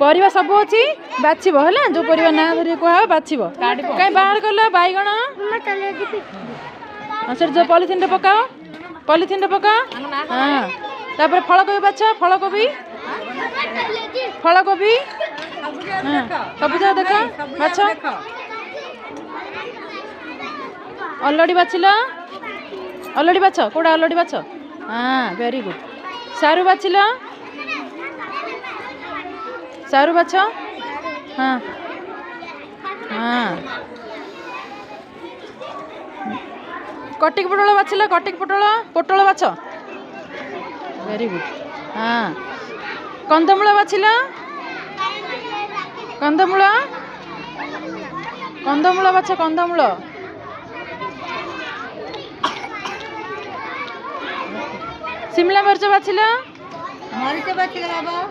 ପରିବା ସବୁ ଅଛି ବାଛିବ ହେଲା ଯୋଉ ପରିବା ନା ଧରି କୁହା ବାଛିବ କାଇଁ ବାହାର କଲ ବାଇଗଣ ସେଠି ଯୋଉ ପଲିଥିନରେ ପକାଅ ପକା ହଁ ତାପରେ ଫଳକୋବି ବାଛ ଫଳକୋବି ସବୁଜ ଦେଖ ବାଛ ଅଲଡି ବାଛିଲ ଅଲଡି ବାଛ କୋଉଟା ଅଲଡି ବାଛ ହଁ ଭେରି ଗୁଡ୍ ସାରୁ ବାଛିଲ सारू बाछ हाँ हाँ कटिक पोटल बाछिल कटिक पोटल बाछ वेरी गुड हाँ कंदमूल बाछिल कंदमूल बाछ कंदमूल शिमला मिर्च बाछिल